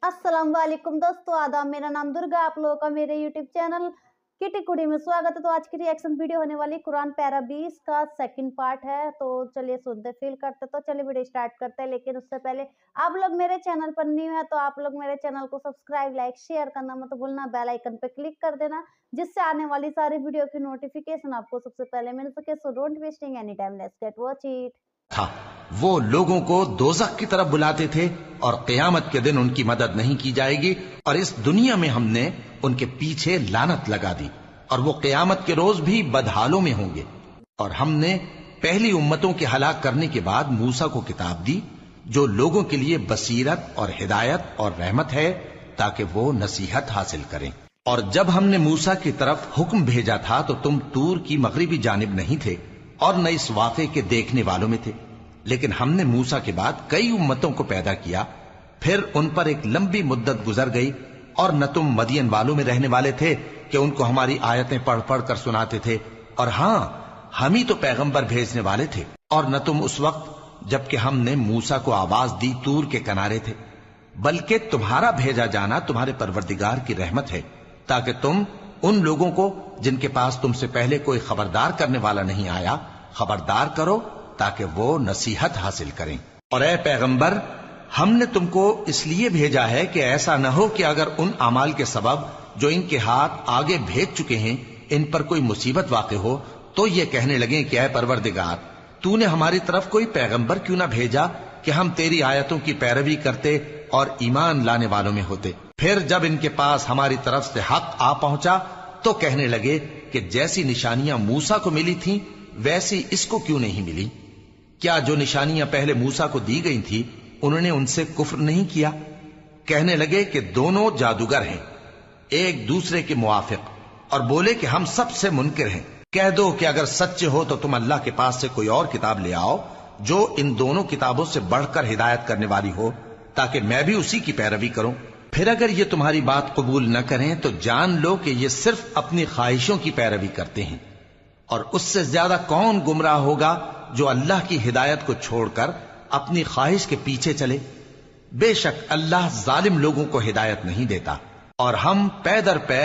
अस्सलाम वालेकुम दोस्तों, आदाब। मेरा नाम दुर्गा, आप लोगों का मेरे यूट्यूब चैनल किटी कुड़ी में स्वागत है। तो आज की रिएक्शन वीडियो होने वाली कुरान पैरा 20 का सेकंड पार्ट है। तो चलिए सुनते फील करते, तो चलिए वीडियो स्टार्ट करते हैं। लेकिन उससे पहले आप लोग मेरे चैनल पर न्यू है तो आप लोग मेरे चैनल को सब्सक्राइब, लाइक, शेयर करना मत भूलना। बेल आइकन पे क्लिक कर देना जिससे आने वाली सारी वीडियो की नोटिफिकेशन आपको सबसे पहले मिल सके। So don't wasting any time, let's get watch it. था वो लोगों को दोज़ख की तरफ बुलाते थे और क़यामत के दिन उनकी मदद नहीं की जाएगी, और इस दुनिया में हमने उनके पीछे लानत लगा दी, और वो क़यामत के रोज भी बदहालों में होंगे। और हमने पहली उम्मतों के हलाक करने के बाद मूसा को किताब दी जो लोगों के लिए बसीरत और हिदायत और रहमत है, ताकि वो नसीहत हासिल करें। और जब हमने मूसा की तरफ हुक्म भेजा था तो तुम तूर की मगरिबी जानिब नहीं थे और न इस वाक़े के देखने वालों में थे, लेकिन हमने मूसा के बाद कई उम्मतों को पैदा किया। फिर उन पर एक लंबी मुद्दत गुजर गई, और न तुम मदियन वालों में रहने वाले थे कि उनको हमारी आयतें पढ़ पढ़ कर सुनाते थे, और हां, हम ही तो पैगंबर भेजने वाले थे। और न तुम उस वक्त जबकि हमने मूसा को आवाज दी तूर के किनारे थे, बल्कि तुम्हारा भेजा जाना तुम्हारे परवरदिगार की रहमत है, ताकि तुम उन लोगों को जिनके पास तुमसे पहले कोई खबरदार करने वाला नहीं आया खबरदार करो, ताकि वो नसीहत हासिल करें। और ए पैगंबर, हमने तुमको इसलिए भेजा है कि ऐसा न हो कि अगर उन अमाल के सबब जो इनके हाथ आगे भेज चुके हैं इन पर कोई मुसीबत वाक़ हो, तो ये कहने लगे कि ऐ परवरदिगार, तूने हमारी तरफ कोई पैगंबर क्यों ना भेजा कि हम तेरी आयतों की पैरवी करते और ईमान लाने वालों में होते। फिर जब इनके पास हमारी तरफ से हक आ पहुंचा तो कहने लगे कि जैसी निशानियां मूसा को मिली थीं वैसी इसको क्यों नहीं मिली। क्या जो निशानियां पहले मूसा को दी गई थी उन्होंने उनसे कुफ्र नहीं किया। कहने लगे कि दोनों जादूगर हैं एक दूसरे के मुआफिक, और बोले कि हम सबसे मुनकिर हैं। कह दो कि अगर सच्चे हो तो तुम अल्लाह के पास से कोई और किताब ले आओ जो इन दोनों किताबों से बढ़कर हिदायत करने वाली हो, ताकि मैं भी उसी की पैरवी करूं। फिर अगर ये तुम्हारी बात कबूल न करें तो जान लो कि ये सिर्फ अपनी ख्वाहिशों की पैरवी करते हैं, और उससे ज्यादा कौन गुमराह होगा जो अल्लाह की हिदायत को छोड़कर अपनी ख्वाहिश के पीछे चले। बेशक अल्लाह जालिम लोगों को हिदायत नहीं देता, और हम पै दर पै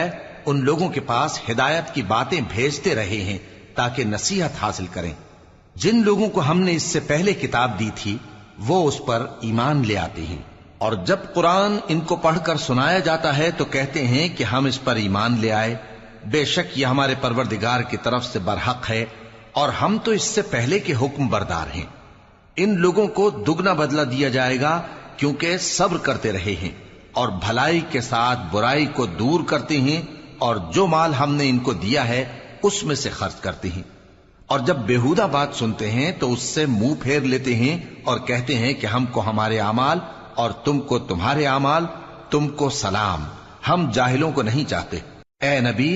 उन लोगों के पास हिदायत की बातें भेजते रहे हैं ताकि नसीहत हासिल करें। जिन लोगों को हमने इससे पहले किताब दी थी वो उस पर ईमान ले आते हैं, और जब कुरान इनको पढ़कर सुनाया जाता है तो कहते हैं कि हम इस पर ईमान ले आए। बेशक ये हमारे परवरदिगार की तरफ से बरहक है, और हम तो इससे पहले के हुक्म बरदार हैं। इन लोगों को दुगना बदला दिया जाएगा क्योंकि सब्र करते रहे हैं और भलाई के साथ बुराई को दूर करते हैं, और जो माल हमने इनको दिया है उसमें से खर्च करते हैं। और जब बेहुदा बात सुनते हैं तो उससे मुंह फेर लेते हैं और कहते हैं कि हमको हमारे आमाल और तुमको तुम्हारे आमाल, तुमको सलाम, हम जाहिलों को नहीं चाहते। ए नबी,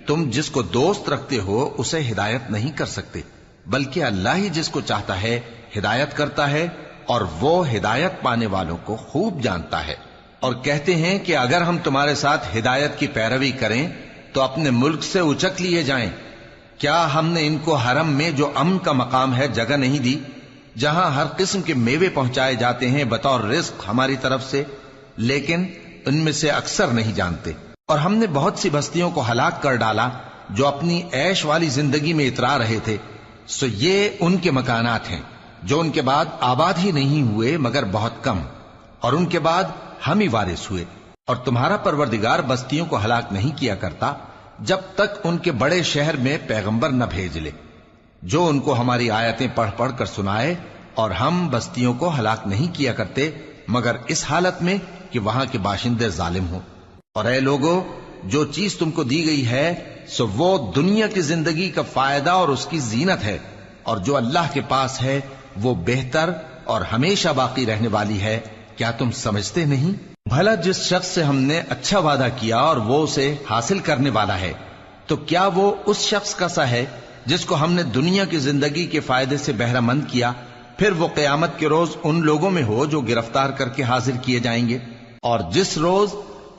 तुम जिसको दोस्त रखते हो उसे हिदायत नहीं कर सकते, बल्कि अल्लाह ही जिसको चाहता है हिदायत करता है, और वो हिदायत पाने वालों को खूब जानता है। और कहते हैं कि अगर हम तुम्हारे साथ हिदायत की पैरवी करें तो अपने मुल्क से उचक लिए जाएं। क्या हमने इनको हरम में जो अमन का मकाम है जगह नहीं दी, जहां हर किस्म के मेवे पहुंचाए जाते हैं बतौर रिस्क हमारी तरफ से, लेकिन उनमें से अक्सर नहीं जानते। और हमने बहुत सी बस्तियों को हलाक कर डाला जो अपनी ऐश वाली जिंदगी में इतरा रहे थे। सो ये उनके मकानात हैं जो उनके बाद आबाद ही नहीं हुए मगर बहुत कम, और उनके बाद हम ही वारिस हुए। और तुम्हारा परवरदिगार बस्तियों को हलाक नहीं किया करता जब तक उनके बड़े शहर में पैगंबर न भेज ले जो उनको हमारी आयतें पढ़ पढ़ कर सुनाए, और हम बस्तियों को हलाक नहीं किया करते मगर इस हालत में कि वहां के बाशिंदे जालिम हो। और ऐ लोगो, जो चीज तुमको दी गई है सो वो दुनिया की जिंदगी का फायदा और उसकी जीनत है, और जो अल्लाह के पास है वो बेहतर और हमेशा बाकी रहने वाली है। क्या तुम समझते नहीं? भला जिस शख्स से हमने अच्छा वादा किया और वो उसे हासिल करने वाला है, तो क्या वो उस शख्स का सा है जिसको हमने दुनिया की जिंदगी के फायदे से बहरामंद किया, फिर वो क़यामत के रोज उन लोगों में हो जो गिरफ्तार करके हाजिर किए जाएंगे। और जिस रोज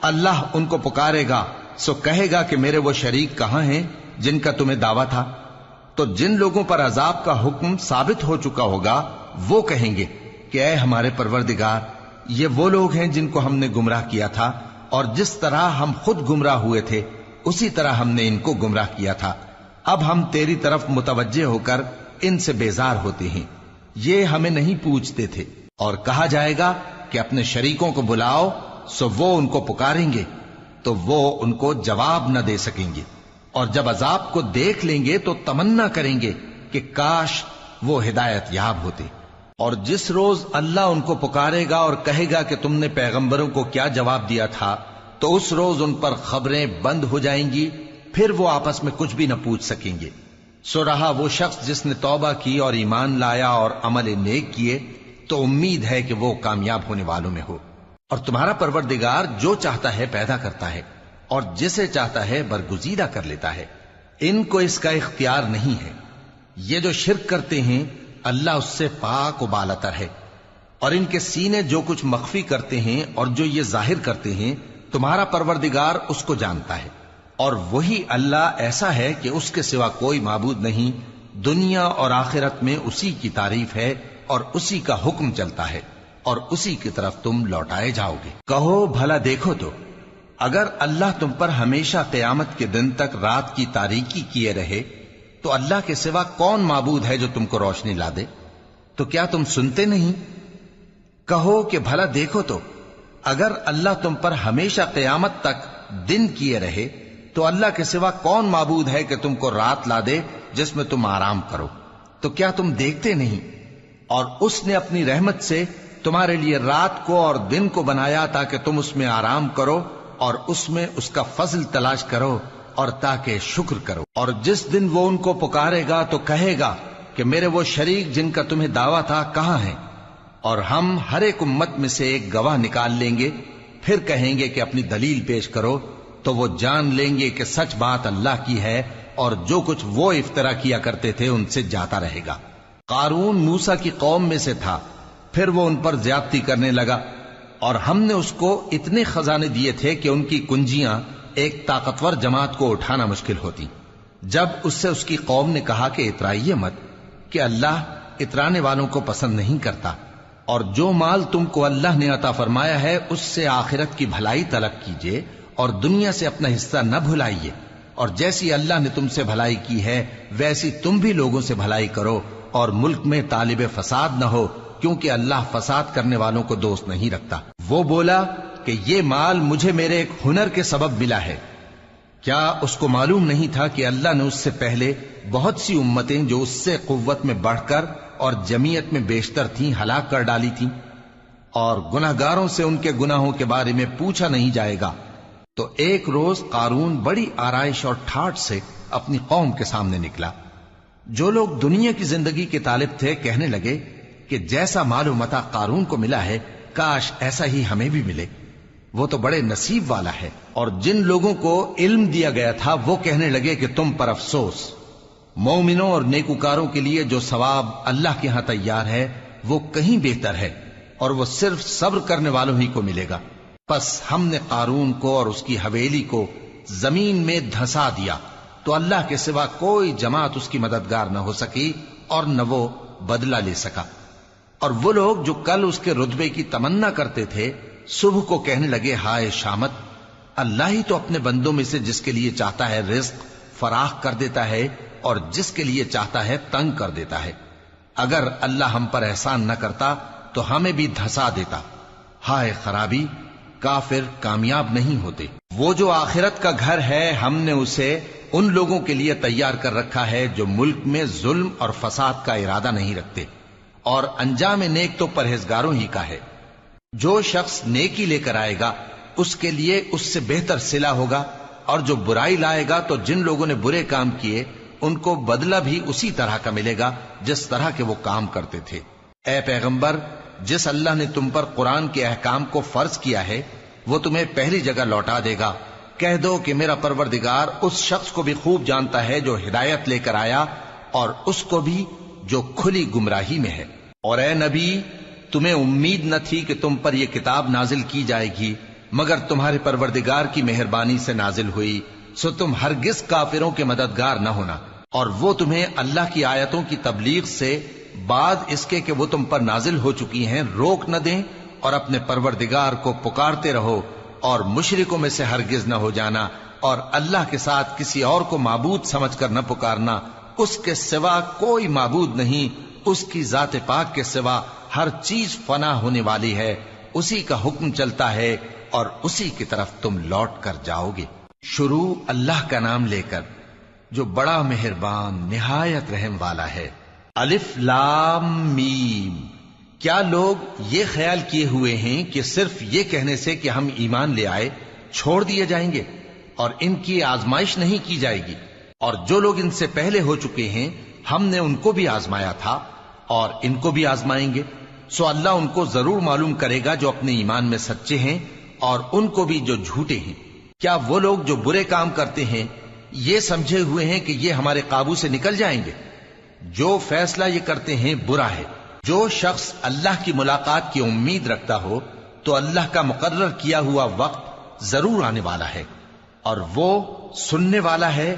अल्लाह उनको पुकारेगा सो कहेगा कि मेरे वो शरीक कहां हैं जिनका तुम्हें दावा था। तो जिन लोगों पर अजाब का हुक्म साबित हो चुका होगा वो कहेंगे कि ऐ हमारे परवरदिगार, یہ وہ لوگ ہیں جن کو ہم نے گمراہ کیا تھا، اور جس طرح ہم خود گمراہ ہوئے تھے اسی طرح ہم نے ان کو گمراہ کیا تھا۔ اب ہم تیری طرف متوجہ ہو کر ان سے بیزار ہوتے ہیں، یہ ہمیں نہیں پوچھتے تھے۔ اور کہا جائے گا کہ اپنے شریکوں کو بلاؤ، سو وہ ان کو پکاریں گے تو وہ ان کو جواب نہ دے سکیں گے، اور جب عذاب کو دیکھ لیں گے تو تمنا کریں گے کہ کاش وہ ہدایت یاب ہوتے۔ اور جس روز اللہ ان کو پکارے گا اور کہے گا کہ تم نے پیغمبروں کو کیا جواب دیا تھا، تو اس روز ان پر خبریں بند ہو جائیں گی، پھر وہ آپس میں کچھ بھی نہ پوچھ سکیں گے۔ سو رہا وہ شخص جس نے توبہ کی اور ایمان لایا اور عمل نیک کیے، تو امید ہے کہ وہ کامیاب ہونے والوں میں ہو۔ اور تمہارا پروردگار جو چاہتا ہے پیدا کرتا ہے، اور جسے چاہتا ہے برگزیدہ کر لیتا ہے، ان کو اس کا اختیار نہیں ہے۔ یہ جو شرک کرتے ہیں اللہ اس سے پاک و بالاتر ہے، اور ان کے سینے جو کچھ مخفی کرتے ہیں اور جو یہ ظاہر کرتے ہیں تمہارا پروردگار اس کو جانتا ہے۔ اور وہی اللہ ایسا ہے کہ اس کے سوا کوئی معبود نہیں، دنیا اور آخرت میں اسی کی تعریف ہے اور اسی کا حکم چلتا ہے، اور اسی کی طرف تم لوٹائے جاؤ گے۔ کہو بھلا دیکھو تو اگر اللہ تم پر ہمیشہ قیامت کے دن تک رات کی تاریکی کیے رہے تو اللہ کے سوا کون معبود ہے جو تم کو روشنی لا دے؟ تو کیا تم سنتے نہیں؟ کہو کہ بھلا دیکھو تو اگر اللہ تم پر ہمیشہ قیامت تک دن کیے رہے تو اللہ کے سوا کون معبود ہے کہ تم کو رات لا دے جس میں تم آرام کرو؟ تو کیا تم دیکھتے نہیں؟ اور اس نے اپنی رحمت سے تمہارے لیے رات کو اور دن کو بنایا تاکہ تم اس میں آرام کرو اور اس میں اس کا فضل تلاش کرو اور تاکہ شکر کرو۔ اور جس دن وہ ان کو پکارے گا تو کہے گا کہ میرے وہ شریک جن کا تمہیں دعویٰ تھا کہاں ہیں؟ اور ہم ہر ایک امت میں سے ایک گواہ نکال لیں گے، پھر کہیں گے کہ اپنی دلیل پیش کرو، تو وہ جان لیں گے کہ سچ بات اللہ کی ہے، اور جو کچھ وہ افترا کیا کرتے تھے ان سے جاتا رہے گا۔ قارون موسیٰ کی قوم میں سے تھا، پھر وہ ان پر زیادتی کرنے لگا، اور ہم نے اس کو اتنے خزانے دیے تھے کہ ان کی کنجیاں ایک طاقتور جماعت کو اٹھانا مشکل ہوتی۔ جب اس سے اس کی قوم نے کہا کہ اترائیے مت، کہ اللہ اترانے والوں کو پسند نہیں کرتا، اور جو مال تم کو اللہ نے عطا فرمایا ہے اس سے آخرت کی بھلائی طلب کیجیے اور دنیا سے اپنا حصہ نہ بھلائیے، اور جیسی اللہ نے تم سے بھلائی کی ہے ویسی تم بھی لوگوں سے بھلائی کرو، اور ملک میں طالب فساد نہ ہو، کیونکہ اللہ فساد کرنے والوں کو دوست نہیں رکھتا۔ وہ بولا کہ یہ مال مجھے میرے ایک ہنر کے سبب ملا ہے۔ کیا اس کو معلوم نہیں تھا کہ اللہ نے اس سے پہلے بہت سی امتیں جو اس سے قوت میں بڑھ کر اور جمعیت میں بیشتر تھیں ہلاک کر ڈالی تھیں، اور گناہگاروں سے ان کے گناہوں کے بارے میں پوچھا نہیں جائے گا؟ تو ایک روز قارون بڑی آرائش اور ٹھاٹھ سے اپنی قوم کے سامنے نکلا۔ جو لوگ دنیا کی زندگی کے طالب تھے کہنے لگے کہ جیسا مال و متاع قارون کو ملا ہے کاش ایسا ہی ہمیں بھی ملے، وہ تو بڑے نصیب والا ہے۔ اور جن لوگوں کو علم دیا گیا تھا وہ کہنے لگے کہ تم پر افسوس، مومنوں اور نیکوکاروں کے لیے جو ثواب اللہ کے ہاں تیار ہے وہ کہیں بہتر ہے، اور وہ صرف صبر کرنے والوں ہی کو ملے گا۔ پس ہم نے قارون کو اور اس کی حویلی کو زمین میں دھسا دیا، تو اللہ کے سوا کوئی جماعت اس کی مددگار نہ ہو سکی اور نہ وہ بدلہ لے سکا۔ اور وہ لوگ جو کل اس کے رتبے کی تمنا کرتے تھے صبح کو کہنے لگے ہائے شامت، اللہ ہی تو اپنے بندوں میں سے جس کے لیے چاہتا ہے رزق فراخ کر دیتا ہے اور جس کے لیے چاہتا ہے تنگ کر دیتا ہے۔ اگر اللہ ہم پر احسان نہ کرتا تو ہمیں بھی دھسا دیتا۔ ہائے خرابی، کافر کامیاب نہیں ہوتے۔ وہ جو آخرت کا گھر ہے ہم نے اسے ان لوگوں کے لیے تیار کر رکھا ہے جو ملک میں ظلم اور فساد کا ارادہ نہیں رکھتے، اور انجام نیک تو پرہیزگاروں ہی کا ہے۔ جو شخص نیکی لے کر آئے گا اس کے لیے اس سے بہتر صلہ ہوگا، اور جو برائی لائے گا تو جن لوگوں نے برے کام کیے ان کو بدلہ بھی اسی طرح کا ملے گا جس طرح کے وہ کام کرتے تھے۔ اے پیغمبر، جس اللہ نے تم پر قرآن کے احکام کو فرض کیا ہے وہ تمہیں پہلی جگہ لوٹا دے گا۔ کہہ دو کہ میرا پروردگار اس شخص کو بھی خوب جانتا ہے جو ہدایت لے کر آیا، اور اس کو بھی جو کھلی گمراہی میں ہے۔ اور اے نبی، تمہیں امید نہ تھی کہ تم پر یہ کتاب نازل کی جائے گی مگر تمہارے پروردگار کی مہربانی سے نازل ہوئی، سو تم ہرگز کافروں کے مددگار نہ ہونا، اور وہ تمہیں اللہ کی آیتوں کی تبلیغ سے بعد اس کے کہ وہ تم پر نازل ہو چکی ہیں روک نہ دیں، اور اپنے پروردگار کو پکارتے رہو اور مشرکوں میں سے ہرگز نہ ہو جانا، اور اللہ کے ساتھ کسی اور کو معبود سمجھ کر نہ پکارنا۔ اس کے سوا کوئی معبود نہیں، اس کی ذات پاک کے سوا ہر چیز فنا ہونے والی ہے، اسی کا حکم چلتا ہے اور اسی کی طرف تم لوٹ کر جاؤ گے۔ شروع اللہ کا نام لے کر جو بڑا مہربان نہایت رحم والا ہے۔ الف لام میم۔ کیا لوگ یہ خیال کیے ہوئے ہیں کہ صرف یہ کہنے سے کہ ہم ایمان لے آئے چھوڑ دیے جائیں گے اور ان کی آزمائش نہیں کی جائے گی؟ اور جو لوگ ان سے پہلے ہو چکے ہیں ہم نے ان کو بھی آزمایا تھا اور ان کو بھی آزمائیں گے، سو اللہ ان کو ضرور معلوم کرے گا جو اپنے ایمان میں سچے ہیں اور ان کو بھی جو جھوٹے ہیں۔ کیا وہ لوگ جو برے کام کرتے ہیں یہ سمجھے ہوئے ہیں کہ یہ ہمارے قابو سے نکل جائیں گے؟ جو فیصلہ یہ کرتے ہیں برا ہے۔ جو شخص اللہ کی ملاقات کی امید رکھتا ہو تو اللہ کا مقرر کیا ہوا وقت ضرور آنے والا ہے، اور وہ سننے والا ہے،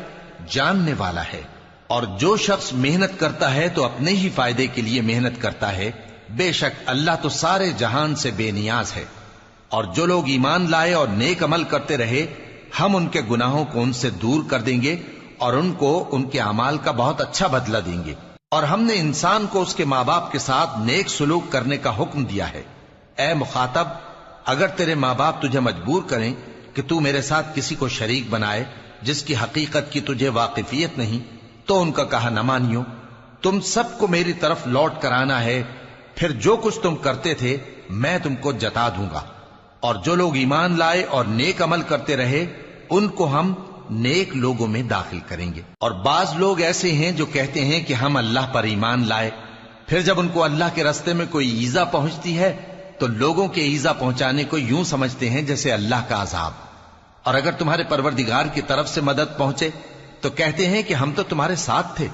جاننے والا ہے۔ اور جو شخص محنت کرتا ہے تو اپنے ہی فائدے کے لیے محنت کرتا ہے، بے شک اللہ تو سارے جہان سے بے نیاز ہے۔ اور جو لوگ ایمان لائے اور نیک عمل کرتے رہے ہم ان کے گناہوں کو ان سے دور کر دیں گے اور ان کو ان کے اعمال کا بہت اچھا بدلہ دیں گے۔ اور ہم نے انسان کو اس کے ماں باپ کے ساتھ نیک سلوک کرنے کا حکم دیا ہے۔ اے مخاطب، اگر تیرے ماں باپ تجھے مجبور کریں کہ تو میرے ساتھ کسی کو شریک بنائے جس کی حقیقت کی تجھے واقفیت نہیں تو ان کا کہا نہ مانیو۔ تم سب کو میری طرف لوٹ کر آنا ہے، پھر جو کچھ تم کرتے تھے میں تم کو جتا دوں گا۔ اور جو لوگ ایمان لائے اور نیک عمل کرتے رہے ان کو ہم نیک لوگوں میں داخل کریں گے۔ اور بعض لوگ ایسے ہیں جو کہتے ہیں کہ ہم اللہ پر ایمان لائے، پھر جب ان کو اللہ کے راستے میں کوئی ایذا پہنچتی ہے تو لوگوں کے ایذا پہنچانے کو یوں سمجھتے ہیں جیسے اللہ کا عذاب۔ اور اگر تمہارے پروردگار کی طرف سے مدد پہنچے تو کہتے ہیں کہ ہم تو تمہارے ساتھ تھے۔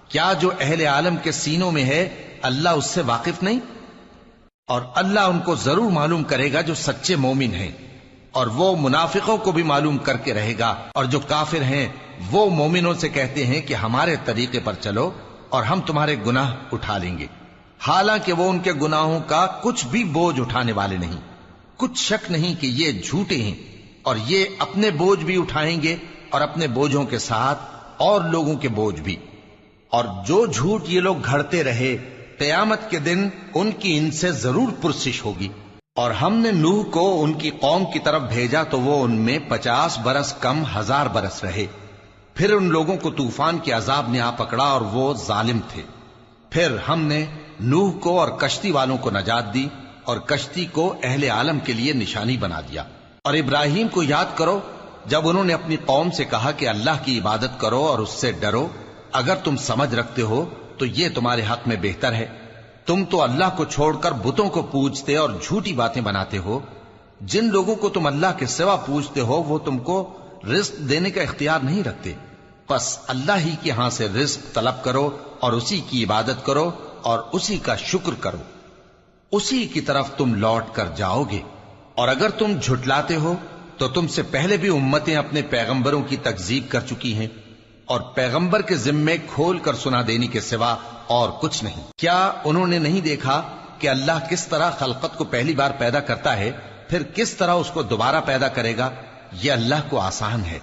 کیا جو اہل عالم کے سینوں میں ہے اللہ اس سے واقف نہیں؟ اور اللہ ان کو ضرور معلوم کرے گا جو سچے مومن ہیں، اور وہ منافقوں کو بھی معلوم کر کے رہے گا۔ اور جو کافر ہیں وہ مومنوں سے کہتے ہیں کہ ہمارے طریقے پر چلو اور ہم تمہارے گناہ اٹھا لیں گے، حالانکہ وہ ان کے گناہوں کا کچھ بھی بوجھ اٹھانے والے نہیں۔ کچھ شک نہیں کہ یہ جھوٹے ہیں، اور یہ اپنے بوجھ بھی اٹھائیں گے اور اپنے بوجھوں کے ساتھ اور لوگوں کے بوجھ بھی۔ اور جو جھوٹ یہ لوگ گھڑتے رہے قیامت کے دن ان کی ان سے ضرور پرسش ہوگی۔ اور ہم نے نوح کو ان کی قوم کی طرف بھیجا تو وہ ان میں 50 برس کم 1000 برس رہے، پھر ان لوگوں کو طوفان کے عذاب نے آ پکڑا اور وہ ظالم تھے۔ پھر ہم نے نوح کو اور کشتی والوں کو نجات دی اور کشتی کو اہل عالم کے لیے نشانی بنا دیا۔ اور ابراہیم کو یاد کرو جب انہوں نے اپنی قوم سے کہا کہ اللہ کی عبادت کرو اور اس سے ڈرو، اگر تم سمجھ رکھتے ہو تو یہ تمہارے حق میں بہتر ہے۔ تم تو اللہ کو چھوڑ کر بتوں کو پوجتے اور جھوٹی باتیں بناتے ہو۔ جن لوگوں کو تم اللہ کے سوا پوجتے ہو وہ تم کو رزق دینے کا اختیار نہیں رکھتے، پس اللہ ہی کے ہاں سے رزق طلب کرو اور اسی کی عبادت کرو اور اسی کا شکر کرو، اسی کی طرف تم لوٹ کر جاؤ گے۔ اور اگر تم جھٹلاتے ہو تو تم سے پہلے بھی امتیں اپنے پیغمبروں کی تکذیب کر چکی ہیں، اور پیغمبر کے ذمے کھول کر سنا دینے کے سوا اور کچھ نہیں۔ کیا انہوں نے نہیں دیکھا کہ اللہ کس طرح خلقت کو پہلی بار پیدا کرتا ہے پھر کس طرح اس کو دوبارہ پیدا کرے گا؟ یہ اللہ کو آسان ہے۔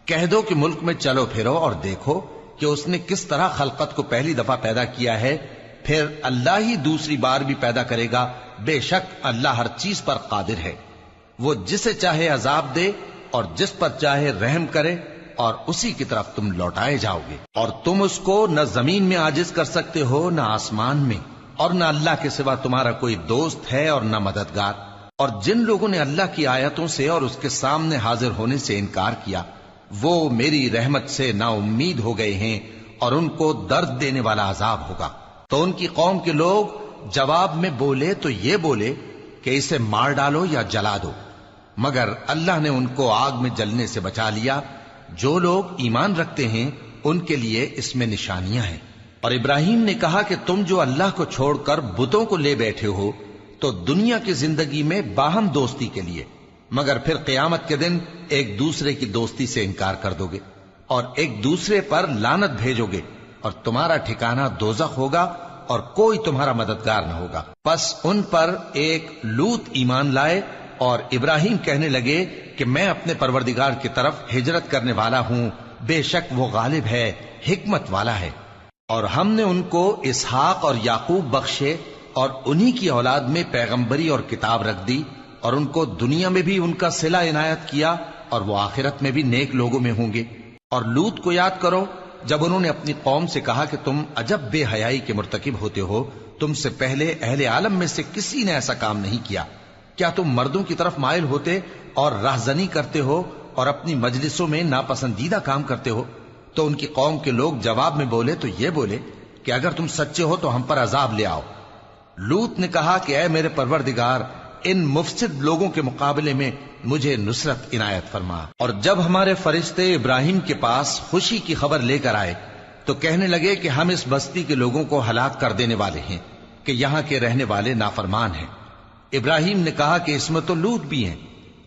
کہہ دو کہ ملک میں چلو پھرو اور دیکھو کہ اس نے کس طرح خلقت کو پہلی دفعہ پیدا کیا ہے، پھر اللہ ہی دوسری بار بھی پیدا کرے گا۔ بے شک اللہ ہر چیز پر قادر ہے۔ وہ جسے چاہے عذاب دے اور جس پر چاہے رحم کرے، اور اسی کی طرف تم لوٹائے جاؤ گے۔ اور تم اس کو نہ زمین میں عاجز کر سکتے ہو نہ آسمان میں، اور نہ اللہ کے سوا تمہارا کوئی دوست ہے اور نہ مددگار۔ اور جن لوگوں نے اللہ کی آیتوں سے اور اس کے سامنے حاضر ہونے سے انکار کیا وہ میری رحمت سے نا امید ہو گئے ہیں، اور ان کو درد دینے والا عذاب ہوگا۔ تو ان کی قوم کے لوگ جواب میں بولے تو یہ بولے کہ اسے مار ڈالو یا جلا دو، مگر اللہ نے ان کو آگ میں جلنے سے بچا لیا۔ جو لوگ ایمان رکھتے ہیں ان کے لیے اس میں نشانیاں ہیں۔ اور ابراہیم نے کہا کہ تم جو اللہ کو چھوڑ کر بتوں کو لے بیٹھے ہو تو دنیا کی زندگی میں باہم دوستی کے لیے، مگر پھر قیامت کے دن ایک دوسرے کی دوستی سے انکار کر دو گے اور ایک دوسرے پر لعنت بھیجو گے، اور تمہارا ٹھکانہ دوزخ ہوگا और कोई तुम्हारा मददगार न होगा। बस उन पर एक लूत ईमान लाए और इब्राहिम कहने लगे कि मैं अपने परवरदिगार की तरफ हिजरत करने वाला हूं, बेशक वो गालिब है, हिकमत वाला है। और हमने उनको इसहाक और याकूब बख्शे और उन्हीं की औलाद में पैगंबरी और किताब रख दी, और उनको दुनिया में भी उनका सिला इनायत किया, और वो आखिरत में भी नेक लोगों में होंगे। और लूत को याद करो जब उन्होंने अपनी कौम से कहा कि तुम अजब बेहयाई के मुर्तकिब होते हो, तुमसे पहले अहले आलम में से किसी ने ऐसा काम नहीं किया। क्या तुम मर्दों की तरफ माइल होते और राहजनी करते हो और अपनी मजलिसों में नापसंदीदा काम करते हो? तो उनकी कौम के लोग जवाब में बोले तो ये बोले कि अगर तुम सच्चे हो तो हम पर अजाब ले आओ। लूत ने कहा कि ऐ मेरे परवरदिगार, इन मुफसिद लोगों के मुकाबले में मुझे नुसरत इनायत फरमा। और जब हमारे फरिश्ते इब्राहिम के पास खुशी की खबर लेकर आए तो कहने लगे कि हम इस बस्ती के लोगों को हलाक कर देने वाले हैं कि यहाँ के रहने वाले नाफरमान हैं। इब्राहिम ने कहा कि इसमें तो लूत भी हैं।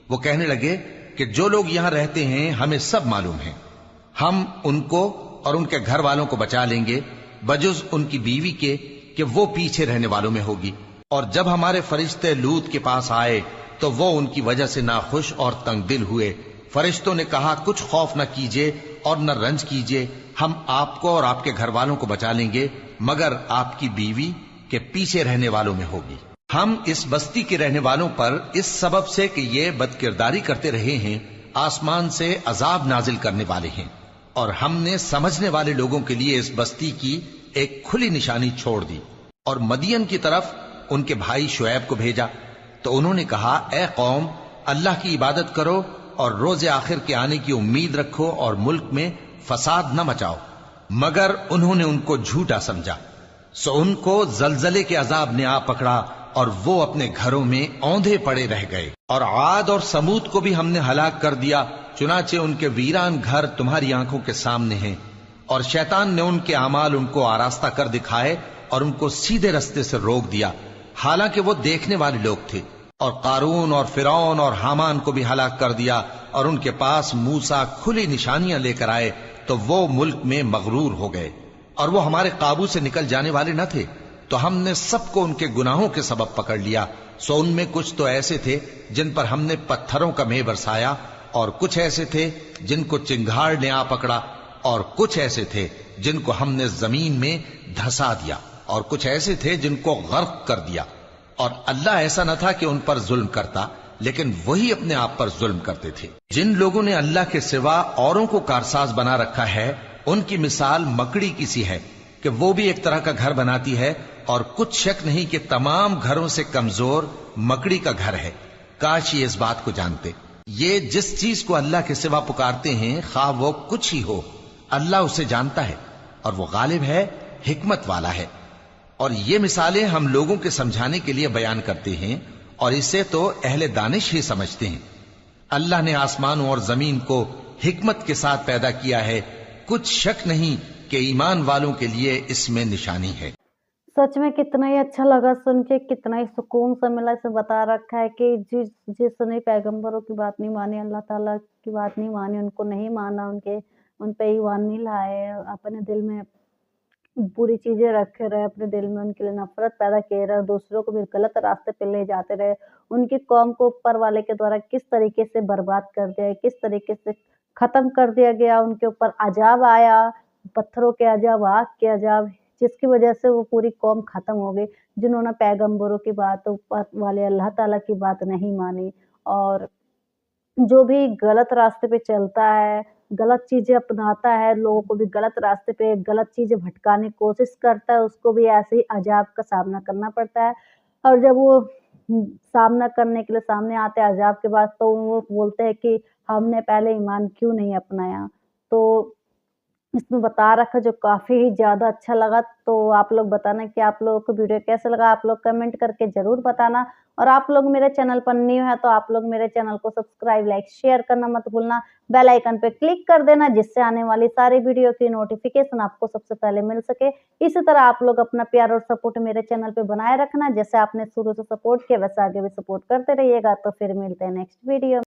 वो कहने लगे कि जो लोग यहाँ रहते हैं हमें सब मालूम है, हम उनको और उनके घर वालों को बचा लेंगे, बजुज उनकी बीवी के कि वो पीछे रहने वालों में होगी। और जब हमारे फरिश्ते लूत के पास आए तो वो उनकी वजह से नाखुश और तंग दिल हुए। फरिश्तों ने कहा, कुछ खौफ न कीजिए और न रंज कीजिए, हम आपको और आपके घर वालों को बचा लेंगे, मगर आपकी बीवी के पीछे रहने वालों में होगी। हम इस बस्ती के रहने वालों पर इस सबब से कि ये बदकिरदारी करते रहे हैं, आसमान से अजाब नाजिल करने वाले हैं। और हमने समझने वाले लोगों के लिए इस बस्ती की एक खुली निशानी छोड़ दी। और मदियन की तरफ उनके भाई शुएब को भेजा तो उन्होंने कहा, ए कौम, अल्लाह की इबादत करो और रोजे आखिर के आने की उम्मीद रखो और मुल्क में फसाद न मचाओ। मगर उन्होंने उनको झूठा समझा, सो उनको जलजले के अजाब ने आ पकड़ा और वो अपने घरों में औंधे पड़े रह गए। और आद और समूद को भी हमने हलाक कर दिया, चुनाचे उनके वीरान घर तुम्हारी आंखों के सामने हैं। और शैतान ने उनके अमाल उनको आरास्ता कर दिखाए और उनको सीधे रास्ते से रोक दिया, हालांकि वो देखने वाले लोग थे। और कारून और फिरौन और हामान को भी हलाक कर दिया, और उनके पास मूसा खुली निशानियां लेकर आए तो वो मुल्क में मगरूर हो गए, और वो हमारे काबू से निकल जाने वाले न थे। तो हमने सबको उनके गुनाहों के सबब पकड़ लिया। सो उनमें कुछ तो ऐसे थे जिन पर हमने पत्थरों का मेह बरसाया, और कुछ ऐसे थे जिनको चिंगार ने आ पकड़ा, और कुछ ऐसे थे जिनको हमने जमीन में धंसा दिया, और कुछ ऐसे थे जिनको गर्क कर दिया। और अल्लाह ऐसा न था कि उन पर जुल्म करता, लेकिन वही अपने आप पर जुल्म करते थे। जिन लोगों ने अल्लाह के सिवा औरों को कारसाज बना रखा है, उनकी मिसाल मकड़ी की सी है कि वो भी एक तरह का घर बनाती है, और कुछ शक नहीं कि तमाम घरों से कमजोर मकड़ी का घर है। काश ये इस बात को जानते। ये जिस चीज को अल्लाह के सिवा पुकारते हैं, खा वो कुछ ही हो, अल्लाह उसे जानता है और वो गालिब है, हिकमत वाला है। और ये मिसालें हम लोगों के समझाने के लिए बयान करते हैं, और इसे तो अहले दानिश ही समझते हैं। अल्लाह ने आसमानों और जमीन को हिकमत के साथ पैदा किया है, कुछ शक नहीं कि ईमान वालों के लिए इसमें निशानी है। सच में कितना ही अच्छा लगा सुन के, कितना ही सुकून सा मिला। इसे बता रखा है कि जिसने पैगंबरों की बात नहीं मानी, अल्लाह ताला की बात नहीं मानी, उनको नहीं माना, उन पे ईमान नहीं लाए, अपने दिल में बुरी चीजें रखे रहे, अपने दिल में उनके लिए नफरत पैदा किए रहे, दूसरों को भी गलत रास्ते पे ले जाते रहे, उनकी कौम को ऊपर वाले के द्वारा किस तरीके से बर्बाद कर दिया, किस तरीके से खत्म कर दिया गया, उनके ऊपर अजाब आया, पत्थरों के अजाब, आग के अजाब, जिसकी वजह से वो पूरी कौम खत्म हो गई, जिन्होंने पैगंबरों की बात, ऊपर वाले अल्लाह ताला की बात नहीं मानी। और जो भी गलत रास्ते पे चलता है, गलत चीजें अपनाता है, लोगों को भी गलत रास्ते पे गलत चीजें भटकाने की कोशिश करता है, उसको भी ऐसे ही अजाब का सामना करना पड़ता है। और जब वो सामना करने के लिए सामने आते हैं अजाब के बाद, तो वो बोलते हैं कि हमने पहले ईमान क्यों नहीं अपनाया। तो इसमें बता रखा जो काफ़ी ही ज़्यादा अच्छा लगा। तो आप लोग बताना कि आप लोगों को वीडियो कैसा लगा, आप लोग कमेंट करके ज़रूर बताना। और आप लोग मेरे चैनल पर न्यू है तो आप लोग मेरे चैनल को सब्सक्राइब, लाइक, शेयर करना मत भूलना। बेल आइकन पे क्लिक कर देना, जिससे आने वाली सारी वीडियो की नोटिफिकेशन आपको सबसे पहले मिल सके। इसी तरह आप लोग अपना प्यार और सपोर्ट मेरे चैनल पे बनाए रखना। जैसे आपने शुरू से सपोर्ट किया वैसे आगे भी सपोर्ट करते रहिएगा। तो फिर मिलते हैं नेक्स्ट वीडियो।